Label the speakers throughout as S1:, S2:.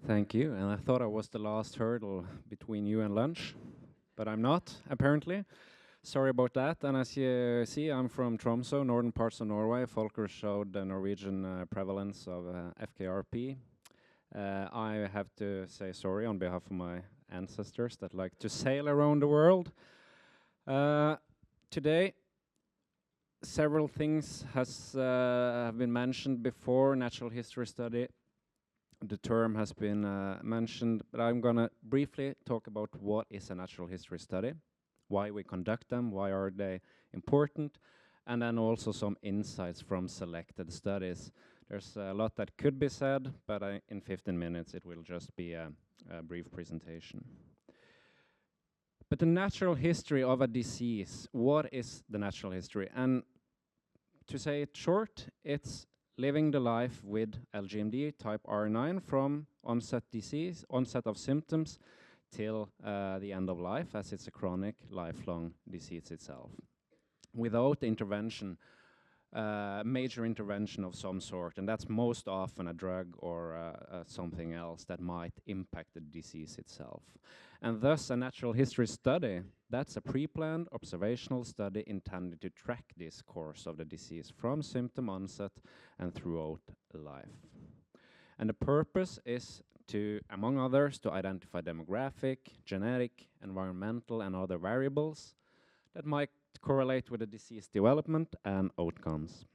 S1: Thank you. And I thought I was the last hurdle between you and lunch, but I'm not, apparently. Sorry about that. And as you see, I'm from Tromsø, northern parts of Norway. Folker showed the Norwegian prevalence of FKRP. I have to say sorry on behalf of my ancestors that like to sail around the world. Today, several things have been mentioned before. Natural history study, the term has been mentioned, but I'm going to briefly talk about what is a natural history study, why we conduct them, why are they important, and then also some insights from selected studies. There's a lot that could be said, but in 15 minutes it will just be a brief presentation. But the natural history of a disease, what is the natural history? And to say it short, it's living the life with LGMD type R9 from onset of symptoms till the end of life, as it's a chronic, lifelong disease itself, without intervention, major intervention of some sort, and that's most often a drug or something else that might impact the disease itself. And thus a natural history study, that's a pre-planned observational study intended to track this course of the disease from symptom onset and throughout life. And the purpose is to, among others, to identify demographic, genetic, environmental and other variables that might correlate with the disease development and outcomes.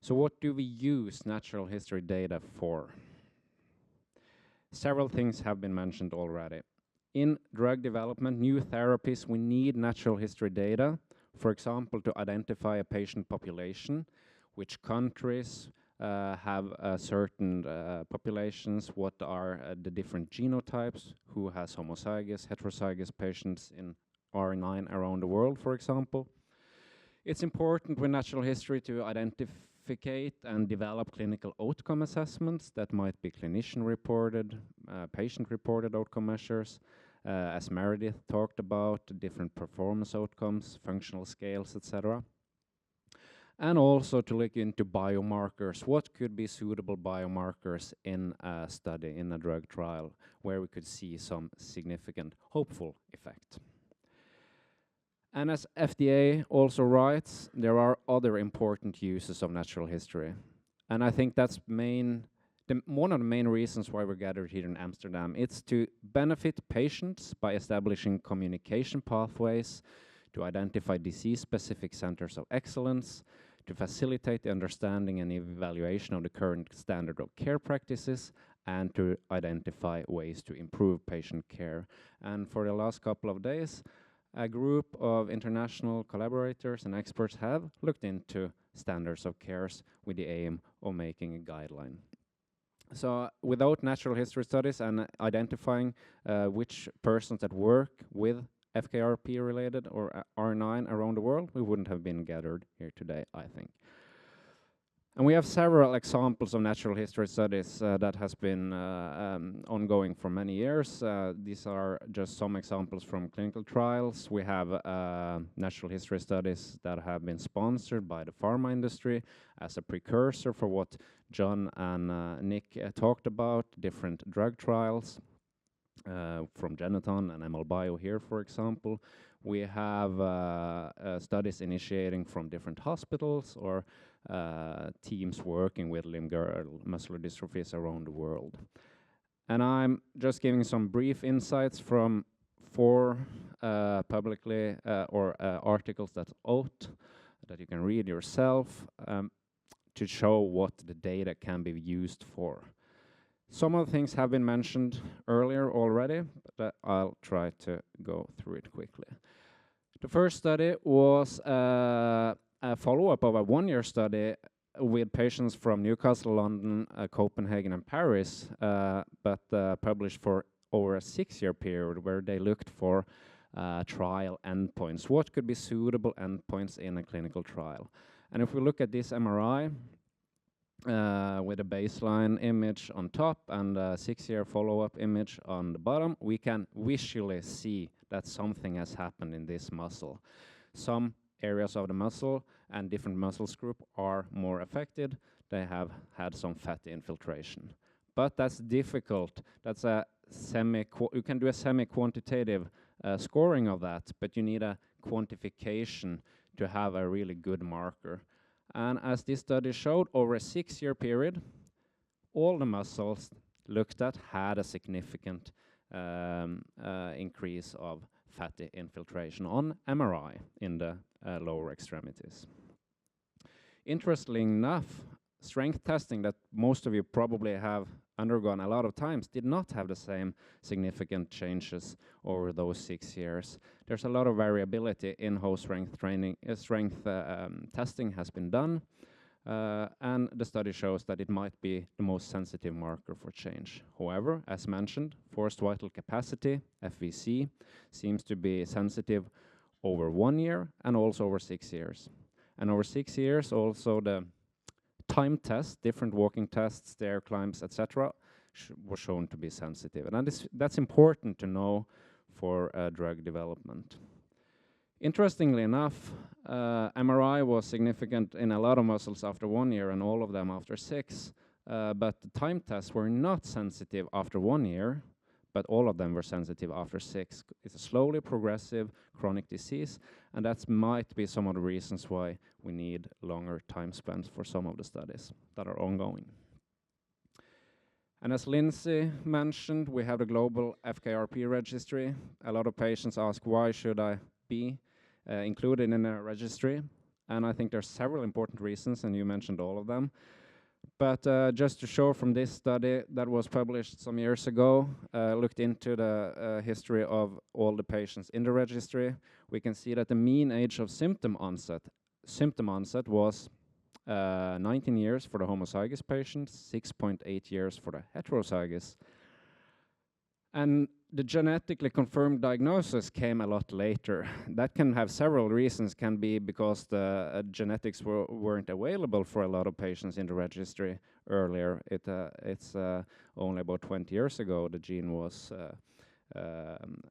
S1: So what do we use natural history data for? Several things have been mentioned already. In drug development, new therapies, we need natural history data, for example, to identify a patient population, which countries have certain populations, what are the different genotypes, who has homozygous, heterozygous patients in R9 around the world, for example. It's important with natural history to identify and develop clinical outcome assessments that might be clinician-reported, patient-reported outcome measures, as Meredith talked about, different performance outcomes, functional scales, etc. And also to look into biomarkers. What could be suitable biomarkers in a study, in a drug trial, where we could see some significant hopeful effect? And as FDA also writes, there are other important uses of natural history. And I think that's one of the main reasons why we're gathered here in Amsterdam. It's to benefit patients by establishing communication pathways, to identify disease-specific centers of excellence, to facilitate the understanding and evaluation of the current standard of care practices, and to identify ways to improve patient care. And for the last couple of days, a group of international collaborators and experts have looked into standards of cares with the aim of making a guideline. So without natural history studies and identifying which persons that work with FKRP related or R9 around the world, we wouldn't have been gathered here today, I think. And we have several examples of natural history studies that has been ongoing for many years. These are just some examples from clinical trials. We have natural history studies that have been sponsored by the pharma industry as a precursor for what John and Nick talked about, different drug trials from Geneton and ML Bio here, for example. We have studies initiating from different hospitals or teams working with limb-girdle muscular dystrophies around the world. And I'm just giving some brief insights from 4 publicly or articles that's out that you can read yourself to show what the data can be used for. Some of the things have been mentioned earlier already, but I'll try to go through it quickly. The first study was a follow-up of a 1-year study with patients from Newcastle, London, Copenhagen, and Paris, but published for over a 6-year period where they looked for trial endpoints. What could be suitable endpoints in a clinical trial? And if we look at this MRI, with a baseline image on top and a 6-year follow-up image on the bottom, we can visually see that something has happened in this muscle. Some areas of the muscle and different muscles group are more affected. They have had some fatty infiltration. but that's difficult. That's a you can do a semi-quantitative scoring of that, but you need a quantification to have a really good marker. And as this study showed, over a 6-year period, all the muscles looked at had a significant increase of fatty infiltration on MRI in the lower extremities. Interestingly enough, strength testing that most of you probably have undergone a lot of times did not have the same significant changes over those 6 years. There's a lot of variability in how strength testing has been done, and the study shows that it might be the most sensitive marker for change. However, as mentioned, forced vital capacity, FVC, seems to be sensitive over 1 year and also over 6 years. And over 6 years, also the time tests, different walking tests, stair climbs, etc., were shown to be sensitive. And that's important to know for drug development. Interestingly enough, MRI was significant in a lot of muscles after 1 year and all of them after 6, but the time tests were not sensitive after 1 year, but all of them were sensitive after 6. It's a slowly progressive chronic disease, and that might be some of the reasons why we need longer time spans for some of the studies that are ongoing. And as Lindsay mentioned, we have the global FKRP registry. A lot of patients ask, why should I be included in a registry? And I think there's several important reasons, and you mentioned all of them. But just to show from this study that was published some years ago, looked into the history of all the patients in the registry, we can see that the mean age of symptom onset was 19 years for the homozygous patients, 6.8 years for the heterozygous. And the genetically confirmed diagnosis came a lot later. That can have several reasons. Can be because the genetics weren't available for a lot of patients in the registry earlier. It's only about 20 years ago the gene was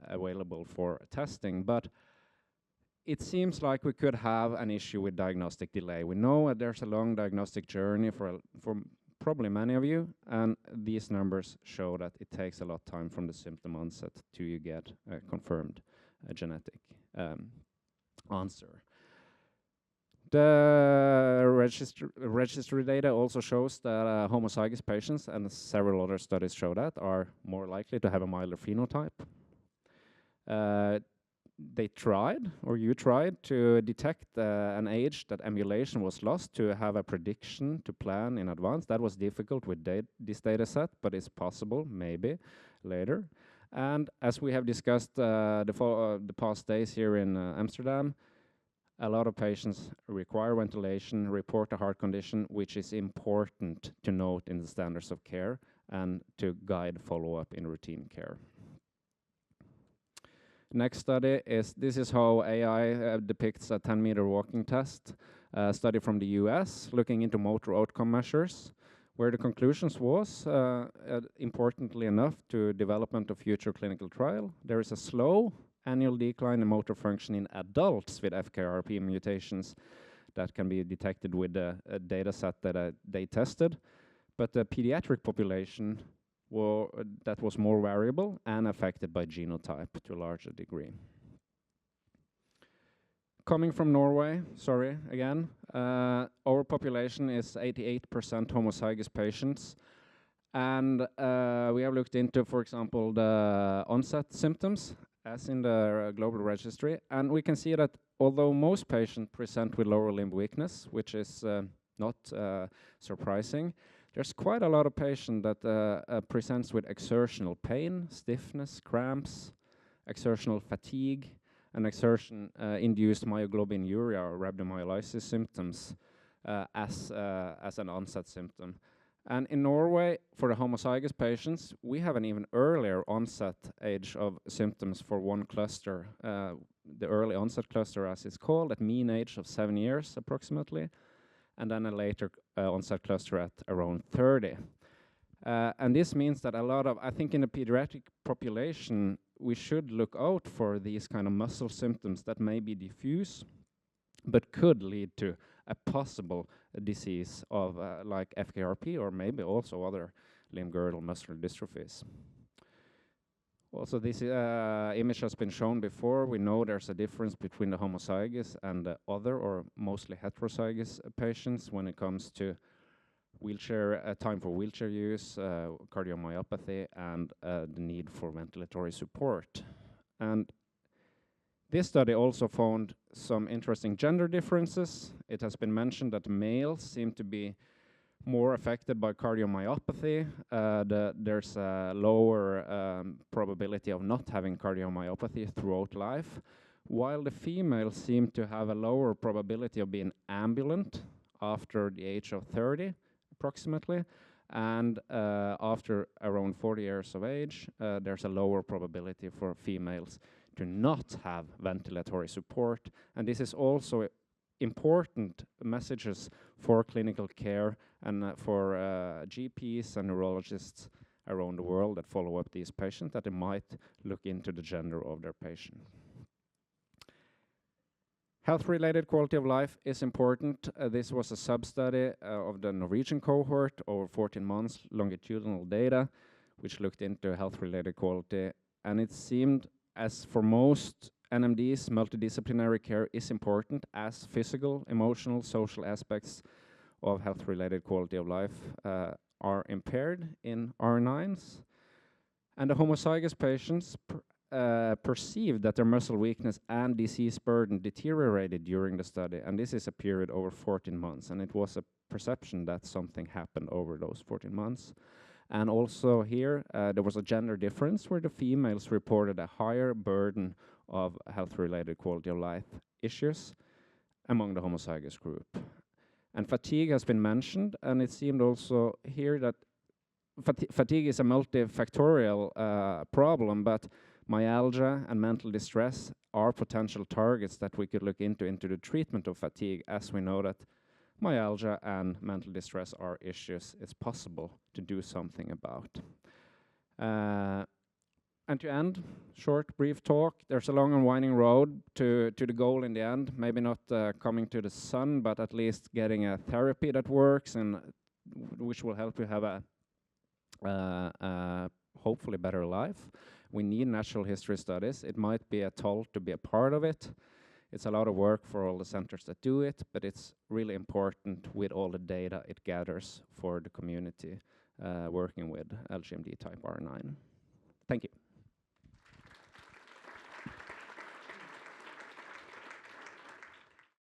S1: available for testing. But it seems like we could have an issue with diagnostic delay. We know there's a long diagnostic journey for probably many of you, and these numbers show that it takes a lot of time from the symptom onset to you get a confirmed genetic answer. The registry data also shows that homozygous patients, and several other studies show that, are more likely to have a milder phenotype. They tried, or you tried, to detect an age that ambulation was lost to have a prediction to plan in advance. That was difficult with this data set, but it's possible, maybe, later. And as we have discussed the past days here in Amsterdam, a lot of patients require ventilation, report a heart condition, which is important to note in the standards of care and to guide follow-up in routine care. Next study is, this is how AI depicts a 10-meter walking test, a study from the US looking into motor outcome measures, where the conclusions was, importantly enough, to development of future clinical trial. There is a slow annual decline in motor function in adults with FKRP mutations that can be detected with a data set that they tested, but the pediatric population that was more variable and affected by genotype to a larger degree. Coming from Norway, sorry, again, our population is 88% homozygous patients, and we have looked into, for example, the onset symptoms, as in the global registry, and we can see that although most patients present with lower limb weakness, which is not surprising, there's quite a lot of patients that presents with exertional pain, stiffness, cramps, exertional fatigue, and exertion-induced myoglobinuria or rhabdomyolysis symptoms as an onset symptom. And in Norway, for the homozygous patients, we have an even earlier onset age of symptoms for one cluster, the early onset cluster as it's called, at mean age of 7 years approximately, and then a later onset cluster at around 30. And this means that a lot of, I think in the pediatric population, we should look out for these kind of muscle symptoms that may be diffuse, but could lead to a possible disease of like FKRP or maybe also other limb girdle muscular dystrophies. Also, this image has been shown before. We know there's a difference between the homozygous and the other or mostly heterozygous patients when it comes to wheelchair time for wheelchair use, cardiomyopathy, and the need for ventilatory support. And this study also found some interesting gender differences. It has been mentioned that males seem to be more affected by cardiomyopathy. There's a lower probability of not having cardiomyopathy throughout life, while the females seem to have a lower probability of being ambulant after the age of 30, approximately, and after around 40 years of age, there's a lower probability for females to not have ventilatory support. And this is also important messages for clinical care and for GPs and neurologists around the world that follow up these patients, that they might look into the gender of their patient. Health-related quality of life is important. This was a sub-study of the Norwegian cohort over 14 months, longitudinal data, which looked into health-related quality. And it seemed, as for most NMDs, multidisciplinary care is important, as physical, emotional, social aspects of health-related quality of life are impaired in R9s. And the homozygous patients perceived that their muscle weakness and disease burden deteriorated during the study, and this is a period over 14 months, and it was a perception that something happened over those 14 months. And also here, there was a gender difference where the females reported a higher burden of health-related quality of life issues among the homozygous group. And fatigue has been mentioned, and it seemed also here that fatigue is a multifactorial problem, but myalgia and mental distress are potential targets that we could look into the treatment of fatigue, as we know that myalgia and mental distress are issues it's possible to do something about. And to end, short, brief talk, there's a long and winding road to the goal in the end. Maybe not coming to the sun, but at least getting a therapy that works and which will help you have a hopefully better life. We need natural history studies. It might be a toll to be a part of it. It's a lot of work for all the centers that do it, but it's really important with all the data it gathers for the community working with LGMD type R9. Thank you.